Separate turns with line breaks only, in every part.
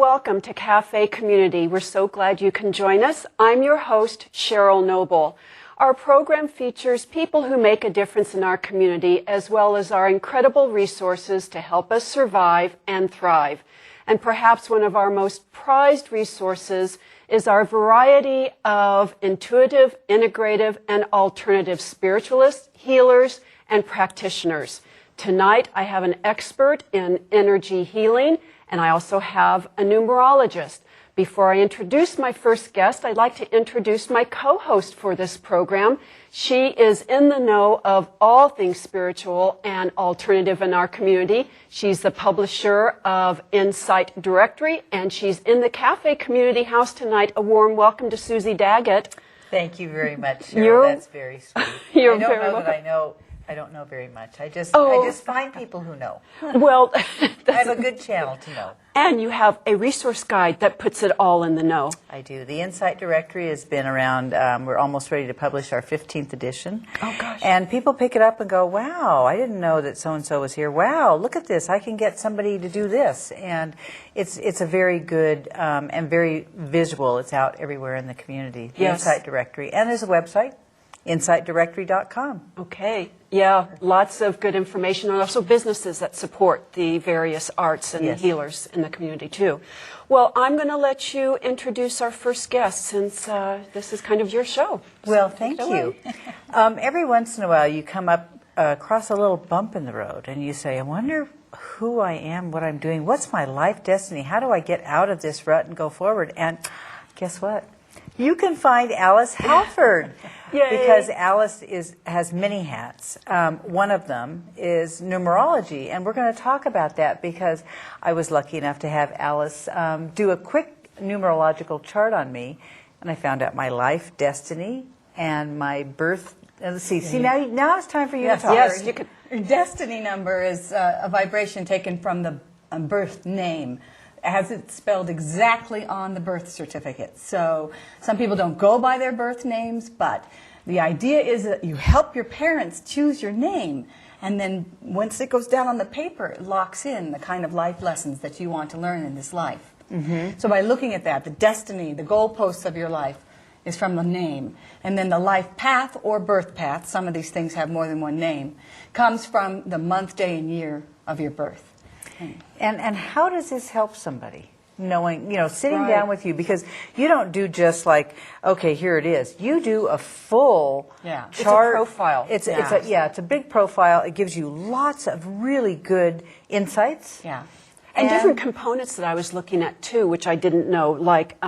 welcome to Cafe Community. We're so glad you can join us. I'm your host, Cheryl Noble. Our program features people who make a difference in our community, as well as our incredible resources to help us survive and thrive. And perhaps one of our most prized resources is our variety of intuitive, integrative, and alternative spiritualists, healers, and practitioners. Tonight, I have an expert in energy healing, and I also have a numerologist. Before I introduce my first guest, I'd like to introduce my co-host for this program. She is in the know of all things spiritual and alternative in our community. She's the publisher of Insight Directory, and she's in the Cafe Community House tonight. A warm welcome to Susie Daggett.
Thank you very much, Cheryl. That's very sweet.
You're
I don't
very
know
welcome.
I don't know very much. I just find people who know.
Well,
I have a good channel to know.
And you have a resource guide that puts it all in the know.
I do. The Insight Directory has been around. We're almost ready to publish our 15th edition.
Oh, gosh.
And people pick it up and go, wow, I didn't know that so-and-so was here. Wow, look at this. I can get somebody to do this. And it's a very good and very visual. It's out everywhere in the community, the
Yes.
Insight Directory. And there's a website, insightdirectory.com.
Okay. Yeah, lots of good information, and also businesses that support the various arts and
Yes.
healers in the community, too. Well, I'm going to let you introduce our first guest, since this is kind of your show.
Well, thank you. Every once in a while, you come up across a little bump in the road, and you say, I wonder who I am, what I'm doing, what's my life destiny, how do I get out of this rut and go forward? And guess what? You can find Alice Halford.
Yay.
Because Alice has many hats. One of them is numerology, and we're going to talk about that because I was lucky enough to have Alice do a quick numerological chart on me, and I found out my life destiny and my birth. Let's see. See, now it's time for you to talk.
Yes, you could.
Your destiny number is a vibration taken from the birth name, as it's spelled exactly on the birth certificate. So some people don't go by their birth names, but the idea is that you help your parents choose your name, and then once it goes down on the paper, it locks in the kind of life lessons that you want to learn in this life. Mm-hmm. So by looking at that, the destiny, the goalposts of your life is from the name. And then the life path or birth path, some of these things have more than one name, comes from the month, day, and year of your birth.
And how does this help somebody? Knowing, sitting
Right.
down with you, because you don't do just like, okay, here it is. You do a full
Yeah.
It's a
chart.
profile.
It's a big profile. It gives you lots of really good insights.
Yeah.
And different components that I was looking at, too, which I didn't know, like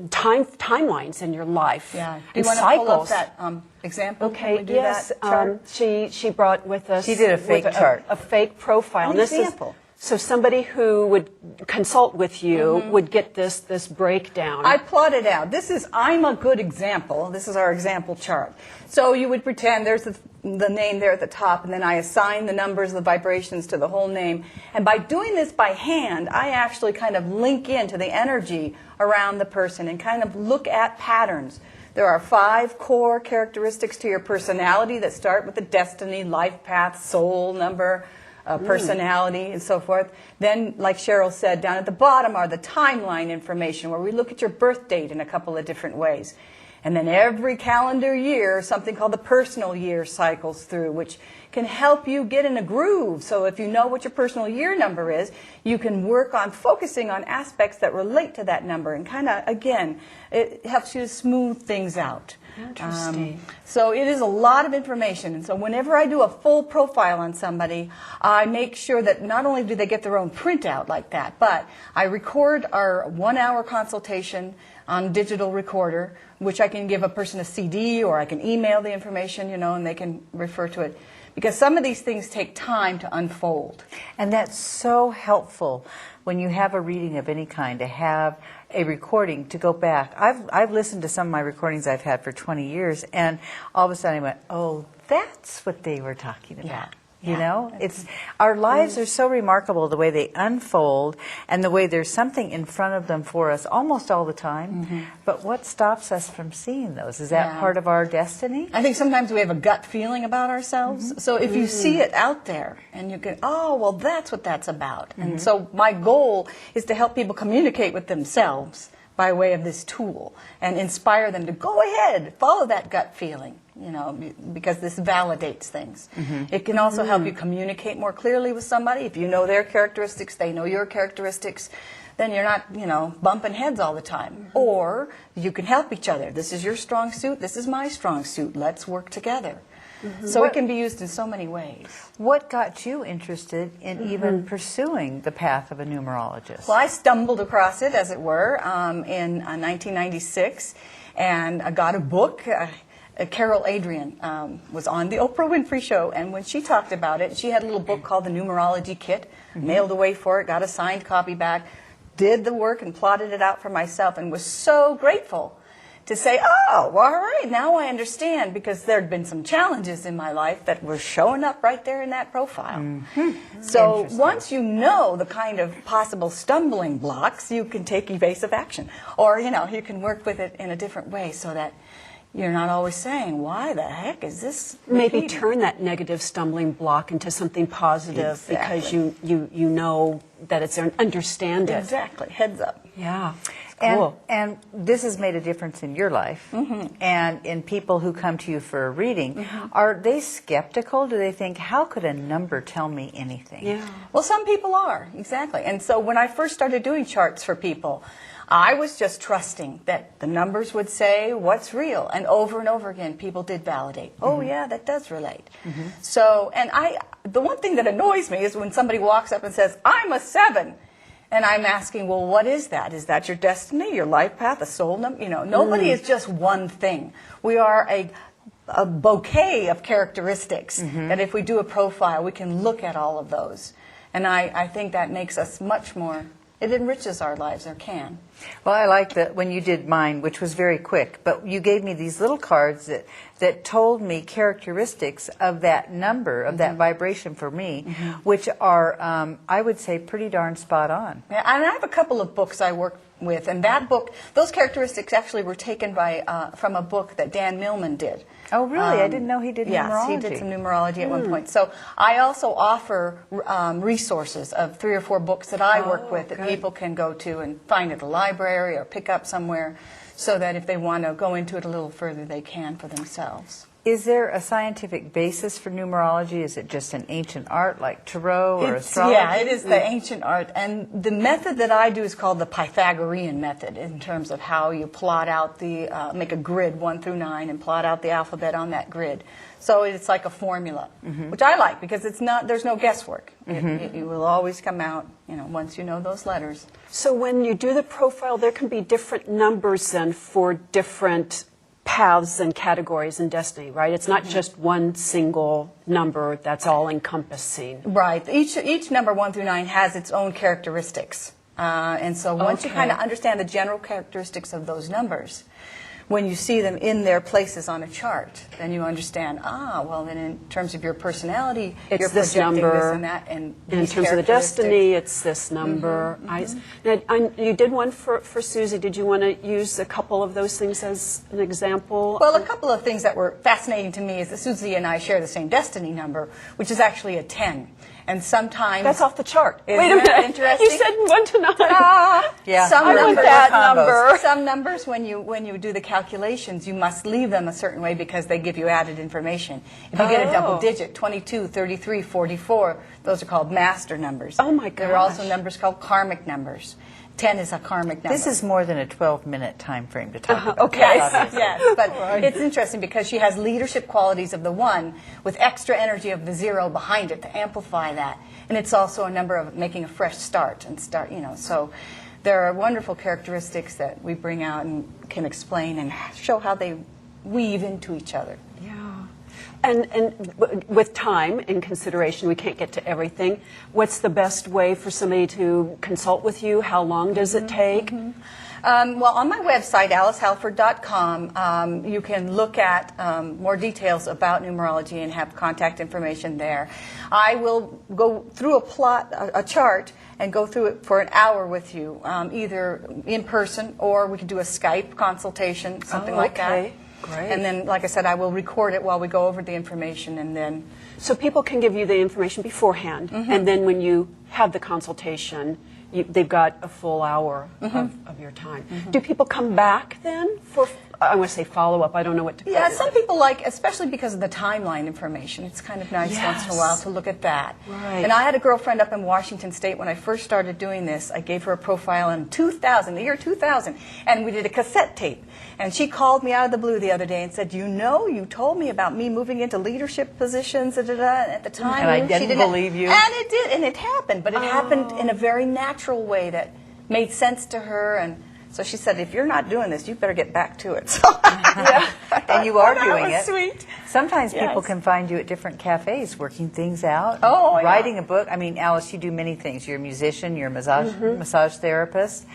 timelines in your life.
Yeah. Do you
And
want to pull up
cycles.
that example? Can
Okay,
we do
yes,
that chart?
she brought with us.
She did a fake chart.
A fake profile.
An
And this
example.
is, so somebody who would consult with you would get this breakdown.
I plotted out. I'm a good example. This is our example chart. So you would pretend there's the name there at the top, and then I assign the numbers, the vibrations to the whole name. And by doing this by hand, I actually kind of link into the energy around the person and kind of look at patterns. There are 5 core characteristics to your personality that start with the destiny, life path, soul number, personality, and so forth. Then, like Cheryl said, down at the bottom are the timeline information, where we look at your birth date in a couple of different ways. And then every calendar year, something called the personal year cycles through, which can help you get in a groove. So if you know what your personal year number is, you can work on focusing on aspects that relate to that number. And kind of, again, it helps you to smooth things out.
Interesting.
So it is a lot of information. And so whenever I do a full profile on somebody, I make sure that not only do they get their own printout like that, but I record our 1-hour consultation on digital recorder, which I can give a person a CD, or I can email the information, and they can refer to it. Because some of these things take time to unfold.
And that's so helpful when you have a reading of any kind, to have a recording to go back. I've listened to some of my recordings I've had for 20 years, and all of a sudden I went, oh, that's what they were talking about. You know, it's our lives are so remarkable, the way they unfold and the way there's something in front of them for us almost all the time. But what stops us from seeing those? Is that part of our destiny?
I think sometimes we have a gut feeling about ourselves. So if you see it out there and you can, oh, well, that's what that's about. And so my goal is to help people communicate with themselves by way of this tool and inspire them to go ahead, follow that gut feeling. You know, because this validates things. It can also help you communicate more clearly with somebody. If you know their characteristics, they know your characteristics, then you're not, you know, bumping heads all the time. Or you can help each other. This is your strong suit, this is my strong suit. Let's work together. So it can be used in so many ways.
What got you interested in even pursuing the path of a numerologist?
Well, I stumbled across it, as it were, in 1996, and I got a book. Carol Adrian was on the Oprah Winfrey Show, and when she talked about it, she had a little book called The Numerology Kit, mailed away for it, got a signed copy back, did the work and plotted it out for myself, and was so grateful to say, oh, well, all right, now I understand, because there had been some challenges in my life that were showing up right there in that profile. So once you know the kind of possible stumbling blocks, you can take evasive action, or, you know, you can work with it in a different way so that you're not always saying, why the heck is this
Maybe
repeating?
turn that negative stumbling block into something positive because you know that it's understand it.
Exactly. Heads up.
Yeah.
And,
Cool.
and this has made a difference in your life and in people who come to you for a reading. Are they skeptical? Do they think, how could a number tell me anything?
Yeah.
Well, some people are. Exactly. And so when I first started doing charts for people, I was just trusting that the numbers would say what's real. And over again, people did validate. Oh, yeah, that does relate. So, and the one thing that annoys me is when somebody walks up and says, I'm a 7. And I'm asking, well, what is that? Is that your destiny, your life path, a soul number? You know, nobody is just one thing. We are a bouquet of characteristics that if we do a profile, we can look at all of those. And I think that makes us much more, it enriches our lives, or can.
Well, I like that when you did mine, which was very quick, but you gave me these little cards that told me characteristics of that number, of that vibration for me, which are, I would say, pretty darn spot on.
Yeah, and I have a couple of books I work with, and that book, those characteristics actually were taken by from a book that Dan Millman did.
Oh, really? I didn't know he did numerology.
Yes, he did some numerology at one point. So I also offer resources of 3 or 4 books that I work with that people can go to and find at the library or pick up somewhere, so that if they want to go into it a little further, they can for themselves.
Is there a scientific basis for numerology? Is it just an ancient art like tarot or astrology?
Yeah, it is the ancient art. And the method that I do is called the Pythagorean method, in terms of how you plot out make a grid 1 through 9 and plot out the alphabet on that grid. So it's like a formula, which I like because there's no guesswork. It will always come out, you know, once you know those letters.
So when you do the profile, there can be different numbers then for different paths and categories in destiny, right? It's not just one single number that's all encompassing.
Right. Each number 1 through 9 has its own characteristics. And so once you kind of understand the general characteristics of those numbers, when you see them in their places on a chart, then you understand, well, then in terms of your personality,
It's
you're
this
projecting
number.
this and that. And
In
these
terms of the
characteristics.
destiny, it's this number. Now, you did one for Susie. Did you want to use a couple of those things as an example?
Well, a couple of things that were fascinating to me is that Susie and I share the same destiny number, which is actually a 10. And sometimes...
That's off the chart.
Isn't
Wait a
that
minute.
interesting?
You said 1 to 9.
Yeah,
Some
I want
numbers,
that number.
Some numbers, when you do the calculations, you must leave them a certain way because they give you added information. If you get a double digit, 22, 33, 44, those are called master numbers.
Oh, my
There are also
gosh.
numbers called karmic numbers. 10 is a karmic number.
This is more than a 12-minute time frame to talk about.
okay.
obviously.
Yes, but it's interesting because she has leadership qualities of the 1 with extra energy of the 0 behind it to amplify that. And it's also a number of making a fresh start, you know, so there are wonderful characteristics that we bring out and can explain and show how they weave into each other.
Yeah. With time in consideration, we can't get to everything. What's the best way for somebody to consult with you? How long does it take?
Well, on my website, alicehalford.com, you can look at more details about numerology and have contact information there. I will go through a chart, and go through it for an hour with you, either in person or we could do a Skype consultation, something like that.
Okay, great.
And then, like I said, I will record it while we go over the information, and then...
So people can give you the information beforehand, and then when you have the consultation, they've got a full hour of your time. Do people come back then for, I want to say follow-up, I don't know what to call it.
Yeah, some people like, especially because of the timeline information, it's kind of nice once in a while to look at that.
Right.
And I had a girlfriend up in Washington State when I first started doing this. I gave her a profile in 2000, the year 2000, and we did a cassette tape. And she called me out of the blue the other day and said, you know, you told me about me moving into leadership positions at the time.
And I
she
didn't believe you.
And it did, and it happened, but it happened in a very natural way that made sense to her. And so she said, if you're not doing this, you better get back to it. So,
And you are
that
doing
was
it.
Sweet.
Sometimes people
Yes.
can find you at different cafes, working things out,
Oh, yeah.
writing a book. I mean, Alice, you do many things. You're a musician, you're a massage therapist.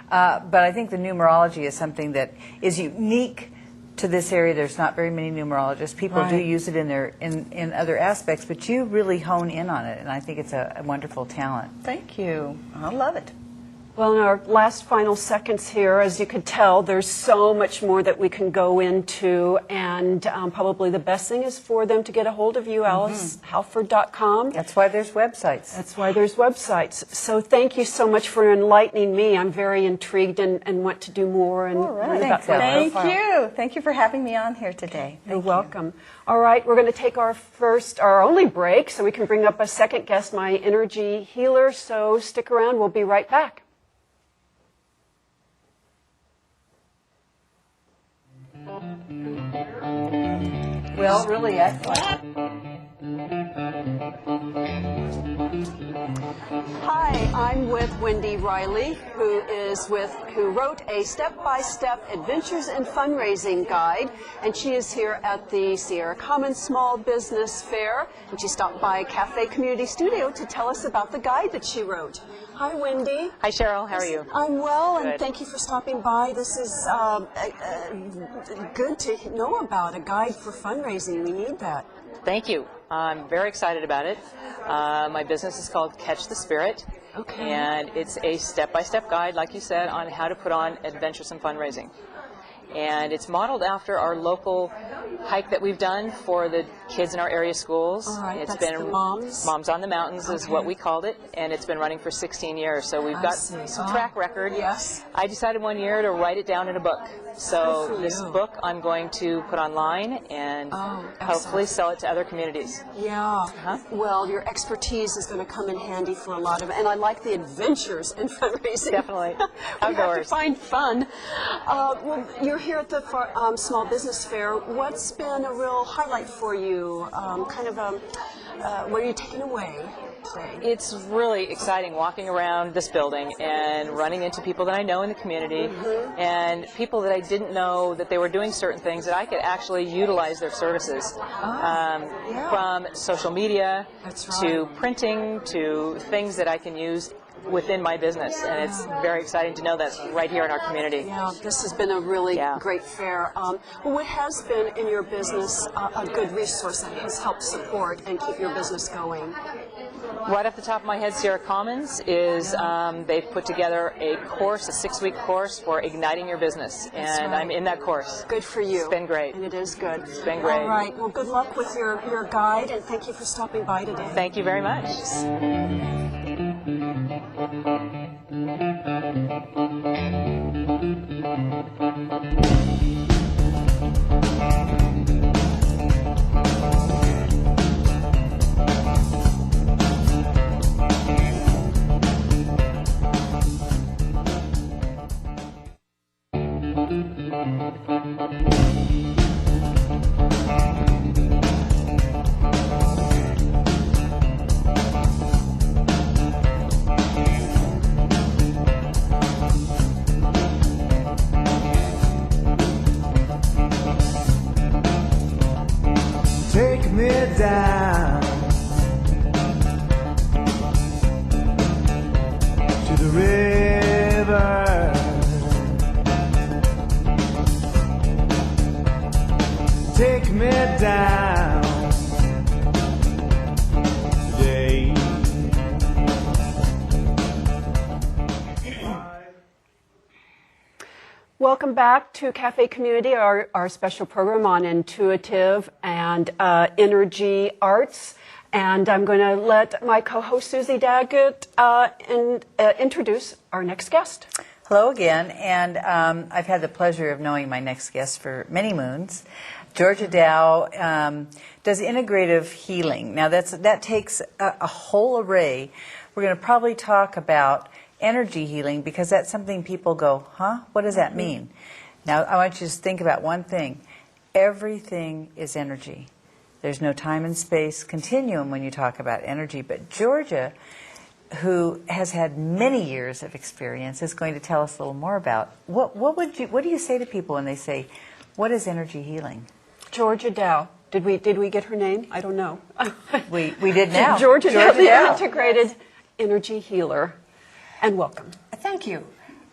But I think the numerology is something that is unique to this area. There's not very many numerologists. People do
Right.
use it in other aspects, but you really hone in on it, and I think it's a wonderful talent.
Thank you. I love it.
Well, in our last final seconds here, as you could tell, there's so much more that we can go into, and probably the best thing is for them to get a hold of you, alicehalford.com.
That's why there's websites.
That's why there's websites. So thank you so much for enlightening me. I'm very intrigued and want to do more and learn about
Thanks,
that
Alice.
profile.
Thank you. Thank you for having me on here today.
You're welcome. All right, we're going to take our only break so we can bring up a second guest, my energy healer. So stick around. We'll be right back.
Well, really excellent.
Hi, I'm with Wendy Riley, who wrote a step-by-step adventures and fundraising guide, and she is here at the Sierra Commons Small Business Fair, and she stopped by Cafe Community Studio to tell us about the guide that she wrote. Hi, Wendy.
Hi, Cheryl. How are you?
I'm well, and
Good.
thank you for stopping by. This is good to know about, a guide for fundraising. We need that.
Thank you. I'm very excited about it. My business is called Catch the Spirit.
Okay.
And it's a step-by-step guide, like you said, on how to put on adventuresome fundraising. And it's modeled after our local hike that we've done for the kids in our area schools.
All right,
It's
that's
been
the Moms?
Moms on the Mountains is what we called it, and it's been running for 16 years. So we've got
see.
some track record.
Yes.
I decided one year to write it down in a book.
Good
So
for
this
you.
book I'm going to put online and hopefully
excellent.
sell it to other communities.
Yeah. Well, your expertise is going to come in handy for a lot of, and I like the adventures in fundraising.
Definitely.
We have to
Outdoors.
find fun. Well, you're here at the Small Business Fair. What's been a real highlight for you? What are you taking away today?
It's really exciting walking around this building and running into people that I know in the community and people that I didn't know that they were doing certain things that I could actually utilize their services. From social media
That's
to
right.
printing to things that I can use within my business, and it's very exciting to know that's right here in our community.
Yeah, this has been a really
Yeah.
great fair. Well, what has been in your business a good resource that has helped support and keep your business going?
Right off the top of my head, Sierra Commons is, they've put together a course, a 6-week course for igniting your business, and
right.
I'm in that course.
Good for you.
It's been great.
And it is good. It's
been great.
All right. Well, good luck with your guide, and thank you for stopping by today.
Thank you very much.
Take down to the river. Take me down today.
Welcome back to Cafe Community, our special program on intuitive and energy arts. And I'm going to let my co-host Susie Daggett introduce our next guest.
Hello again, and I've had the pleasure of knowing my next guest for many moons. Georgia Dow does integrative healing. Now that takes a whole array. We're going to probably talk about energy healing because that's something people go, huh? What does that mean? Now I want you to think about one thing. Everything is energy. There's no time and space continuum when you talk about energy, but Georgia, who has had many years of experience, is going to tell us a little more about what do you say to people when they say, what is energy healing?
Georgia Dow. Did we get her name? I don't know.
We did now.
Georgia Dow, the
Dow.
integrated energy healer. And welcome.
Thank you.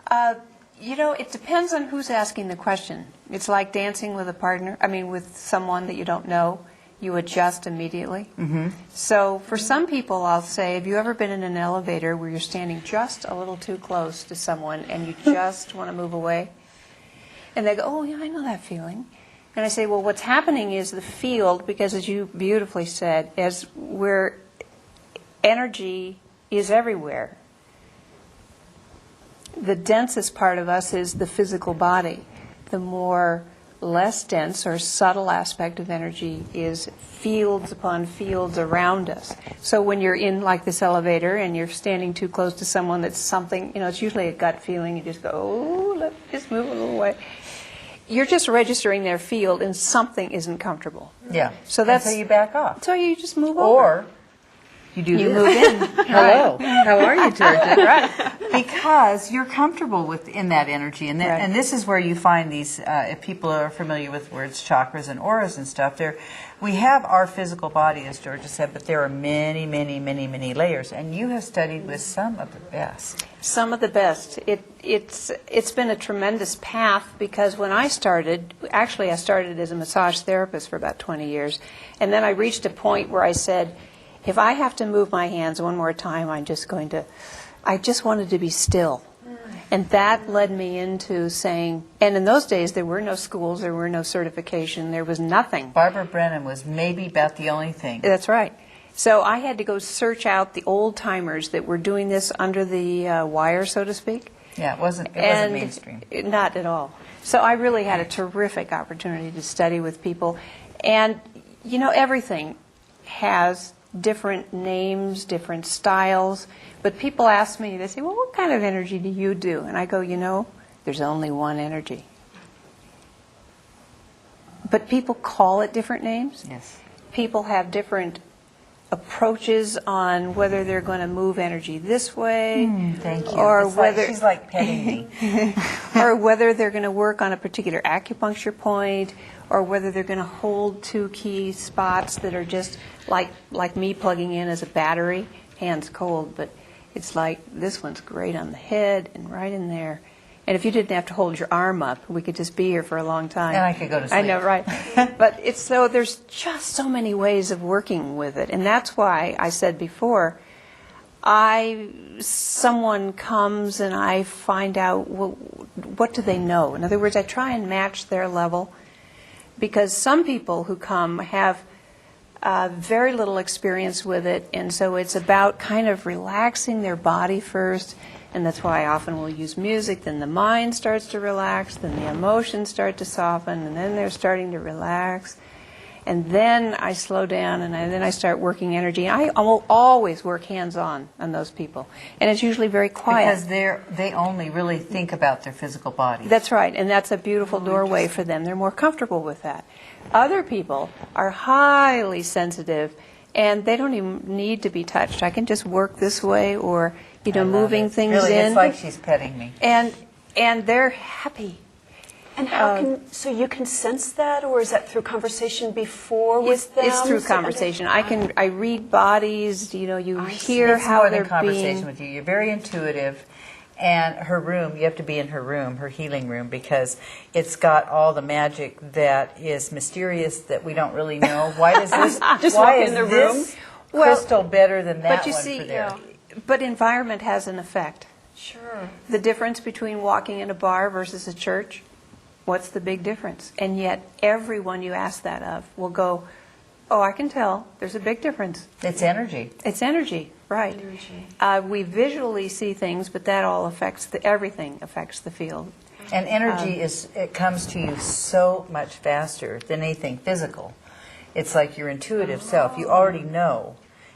It depends on who's asking the question. It's like dancing with with someone that you don't know. You adjust immediately. Mm-hmm. So for some people, I'll say, have you ever been in an elevator where you're standing just a little too close to someone and you just want to move away? And they go, oh, yeah, I know that feeling. And I say, well, what's happening is the field, because as you beautifully said, as where energy is everywhere, the densest part of us is the physical body. The more less dense or subtle aspect of energy is fields upon fields around us. So when you're in like this elevator and you're standing too close to someone that's something, it's usually a gut feeling. You just go, oh, let's just move a little way. You're just registering their field and something isn't comfortable.
Yeah.
So that's
how you back off.
So you just move
Or
over.
you do
You
this.
move in.
Hello. How are you, Georgia? Right. Because you're comfortable in that energy, and
Right.
and this is where you find these. If people are familiar with words, chakras and auras and stuff, we have our physical body, as Georgia said, but there are many, many, many, many layers, and you have studied with some of the best.
Some of the best. It's been a tremendous path because when I started, actually I started as a massage therapist for about 20 years, and then I reached a point where I said, if I have to move my hands one more time, I just wanted to be still. And that led me into saying, and in those days there were no schools, there were no certification, there was nothing.
Barbara Brennan was maybe about the only thing.
That's right. So I had to go search out the old timers that were doing this under the wire, so to speak.
Yeah, it wasn't
And
mainstream.
Not at all. So I really had a terrific opportunity to study with people. And, everything has different names, different styles. But people ask me, they say, well, what kind of energy do you do? And I go, there's only one energy. But people call it different names.
Yes.
People have different approaches on whether they're going to move energy this way,
Thank you.
or
It's
whether
she's like petting me.
or whether they're going to work on a particular acupuncture point, or whether they're going to hold two key spots that are just like me plugging in as a battery, hands cold, but it's like this one's great on the head and right in there. And if you didn't have to hold your arm up, we could just be here for a long time.
And I could go to sleep.
I know, right. But there's just so many ways of working with it. And that's why I said before, someone comes and I find out what do they know. In other words, I try and match their level, because some people who come have very little experience with it, and so it's about kind of relaxing their body first. And that's why I often will use music. Then the mind starts to relax, then the emotions start to soften, and then they're starting to relax. And then I slow down, and then I start working energy. I will always work hands-on on those people. And it's usually very quiet.
Because they only really think about their physical body.
That's right, and that's a beautiful doorway for them. They're more comfortable with that. Other people are highly sensitive, and they don't even need to be touched. I can just work this way, or moving things
really,
in.
It's like she's petting me.
And they're happy.
And how so you can sense that, or is that through conversation before with them?
It's through
So-
conversation. I read bodies, you know, you hear
It's
how
more
they're
than conversation
being.
with you. You're very intuitive. And her room, you have to be in her room, her healing room, because it's got all the magic that is mysterious that we don't really know. Why does this?
Just
why
walk
is
in the
this
room?
crystal better than that
But you
one
see,
for there?
but environment has an effect.
Sure.
The difference between walking in a bar versus a church, what's the big difference? And yet everyone you ask that of will go, oh, I can tell. There's a big difference.
It's energy.
It's energy, right. We visually see things, but that all affects, everything affects the field.
And energy it comes to you so much faster than anything physical. It's like your intuitive self. You already know.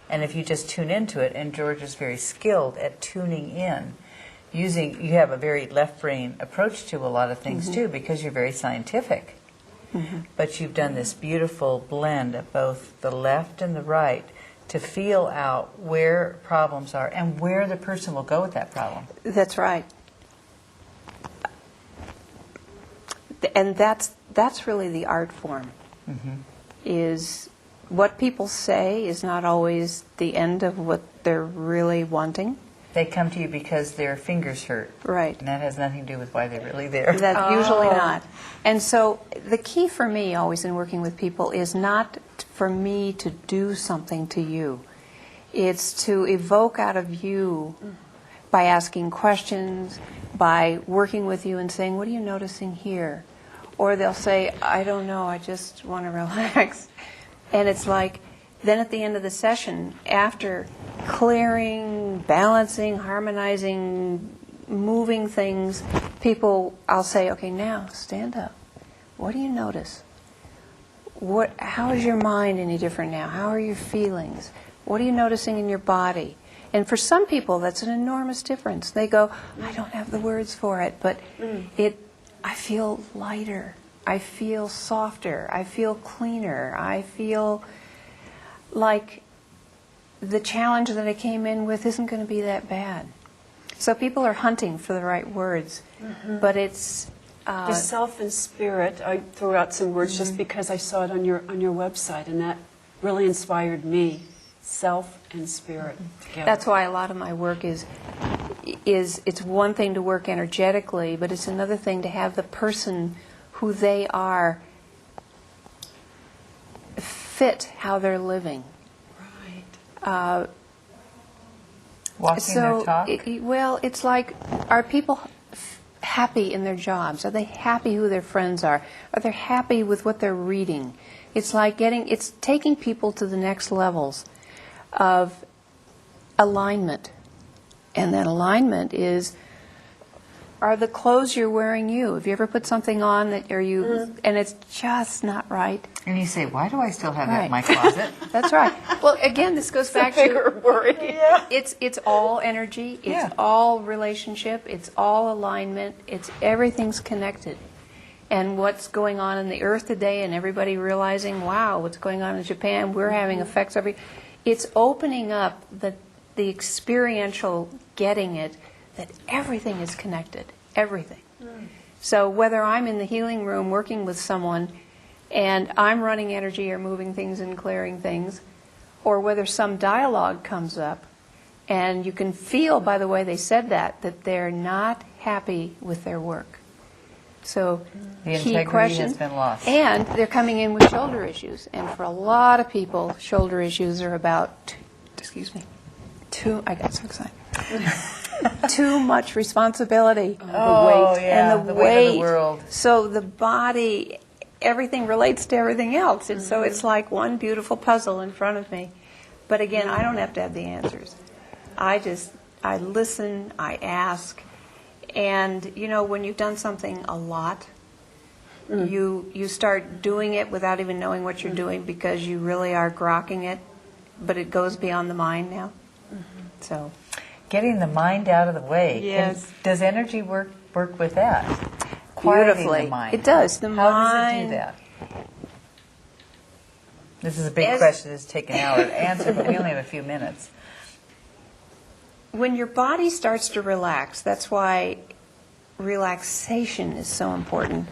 And if you just tune into it, and George is very skilled at tuning in, you have a very left brain approach to a lot of things too, because you're very scientific. But you've done this beautiful blend of both the left and the right to feel out where problems are and where the person will go with that problem.
That's right. And that's really the art form. Is what people say is not always the end of what they're really wanting.
They come to you because their fingers hurt.
Right.
And that has nothing to do with why they're really there.
That usually not. And so the key for me always in working with people is not for me to do something to you. It's to evoke out of you by asking questions, by working with you and saying, what are you noticing here? Or they'll say, I don't know, I just want to relax. And it's like, then at the end of the session, after clearing, balancing, harmonizing, moving things, I'll say, okay, now stand up. What do you notice? How is your mind any different now? How are your feelings? What are you noticing in your body? And for some people, that's an enormous difference. They go, I don't have the words for it, but I feel lighter. I feel softer. I feel cleaner. I feel like the challenge that I came in with isn't going to be that bad. So people are hunting for the right words, but it's
The self and spirit. I threw out some words just because I saw it on your website, and that really inspired me. Self and spirit together.
That's why a lot of my work is it's one thing to work energetically, but it's another thing to have the person who they are fit how they're living.
Right.
Walking their talk.
Well, it's like, are people happy in their jobs? Are they happy who their friends are? Are they happy with what they're reading? It's like it's taking people to the next levels of alignment. And that alignment is, are the clothes you're wearing you? Have you ever put something on that and it's just not right?
And you say, why do I still have that in my
Right.
closet?
That's right. Well, again, this goes back
Bigger
to
worry.
it's all energy, it's
Yeah.
all relationship, it's all alignment, everything's connected. And what's going on in the earth today, and everybody realizing, wow, what's going on in Japan, we're having effects it's opening up the experiential getting it, that everything is connected, everything. So whether I'm in the healing room working with someone and I'm running energy or moving things and clearing things, or whether some dialogue comes up and you can feel by the way they said that they're not happy with their work. So
The
key
integrity
question,
has been lost.
and they're coming in with shoulder issues. And for a lot of people, shoulder issues are about, I got so excited. Too much responsibility.
Oh, yeah,
And the
weight of the
weight.
world.
So the body, everything relates to everything else. And so it's like one beautiful puzzle in front of me. But again, I don't have to have the answers. I listen, I ask. And, when you've done something a lot, you start doing it without even knowing what you're doing because you really are grokking it, but it goes beyond the mind now. So,
Getting the mind out of the way.
Yes.
And does energy work with that? Quieting
beautifully.
the mind.
It does. The
How
mind.
does it do that? This is a big
As-
question. It's taken an hour to answer, but we only have a few minutes.
When your body starts to relax, that's why relaxation is so important.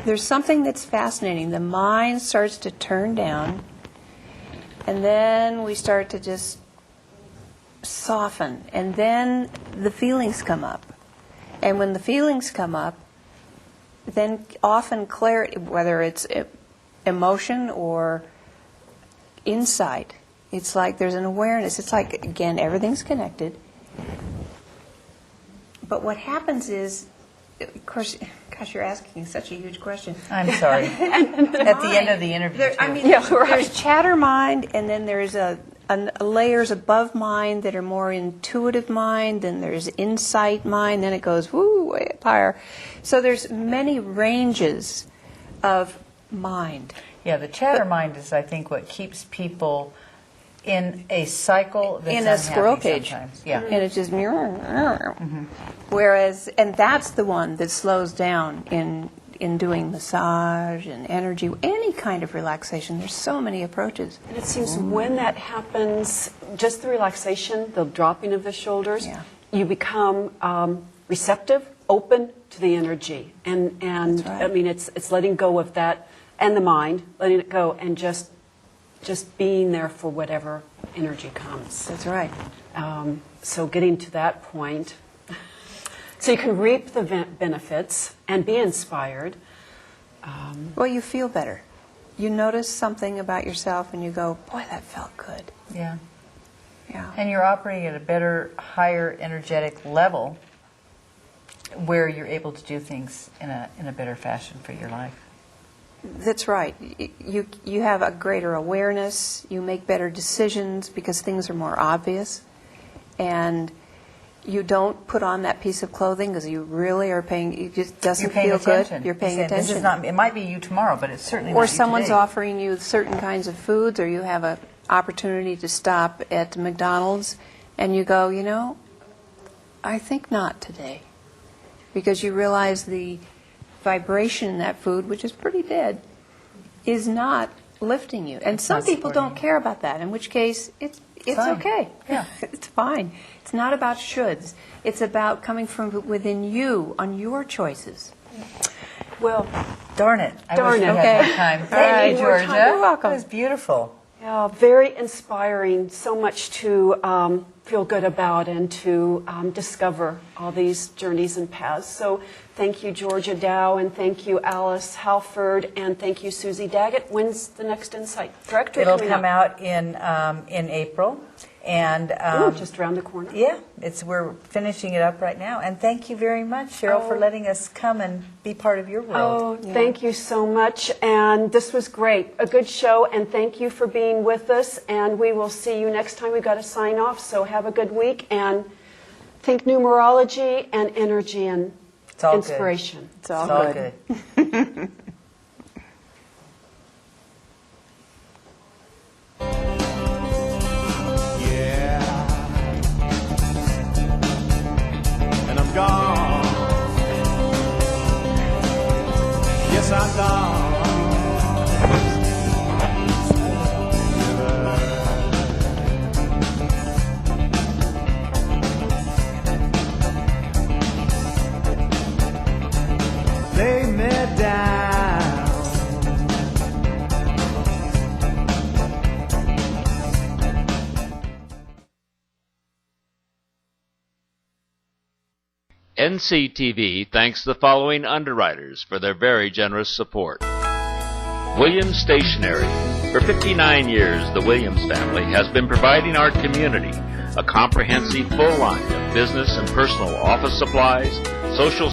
there's something that's fascinating. The mind starts to turn down, and then we start to just soften, and then the feelings come up. And when the feelings come up, then often clarity, whether it's emotion or insight, it's like there's an awareness. It's like, again, everything's connected. But what happens is, of course, gosh, you're asking such a huge question.
I'm sorry. At the end of the interview,
There,
too.
I mean,
Yeah, right.
there's chatter mind, and then there's a layers above mind that are more intuitive mind, then there's insight mind, then it goes woo way up higher. So there's many ranges of mind.
Yeah, the chatter mind is, I think, what keeps people in a cycle that's
In a
unhappy
squirrel cage.
sometimes. Yeah.
And it's just whereas, and that's the one that slows down in doing massage and energy, any kind of relaxation. There's so many approaches.
And it seems when that happens, just the relaxation, the dropping of the shoulders,
Yeah.
you become receptive, open to the energy. And
That's right.
I mean, it's letting go of that and the mind, letting it go and just being there for whatever energy comes.
That's right.
So getting to that point, so you can reap the benefits and be inspired.
Well, you feel better. You notice something about yourself and you go, boy, that felt good.
Yeah.
Yeah.
And you're operating at a better, higher energetic level where you're able to do things in a better fashion for your life.
That's right. You have a greater awareness. You make better decisions because things are more obvious. And you don't put on that piece of clothing because you really are paying, it just doesn't
You're paying
feel
attention.
good. You're paying
saying,
attention.
This is not, it might be you tomorrow, but it's certainly not
Or
you
someone's
today.
offering you certain kinds of foods, or you have an opportunity to stop at McDonald's, and you go, you know, I think not today. Because you realize the vibration in that food, which is pretty dead, is not lifting you. And some
not
people
supporting
don't
you.
care about that, in which case it's
Fine.
okay.
Yeah.
It's fine. It's not about shoulds. It's about coming from within you on your choices.
Well,
Darn it. I
Darn
wish we
it.
had
Okay.
more time.
All
Thank
right.
you,
More time.
Georgia.
You're welcome.
That was beautiful.
yeah, very inspiring, so much to feel good about and to discover all these journeys and paths. So thank you, Georgia Dow, and thank you, Alice Halford, and thank you, Susie Daggett. When's the next Insight Director
It'll
coming
come
up?
out in April. And
Ooh, just around the corner.
yeah, we're finishing it up right now. And thank you very much, Cheryl, for letting us come and be part of your world.
Oh, thank you so much. And this was great. A good show. And thank you for being with us. And we will see you next time. We've got to sign off. So have a good week. And think numerology and energy and
It's all
inspiration.
It's all
It's all
good.
good.
Yeah. And I'm gone. Yes, I'm gone. Lay me down.
NCTV thanks the following underwriters for their very generous support. Williams Stationery. For 59 years, the Williams family has been providing our community a comprehensive full line of business and personal office supplies, social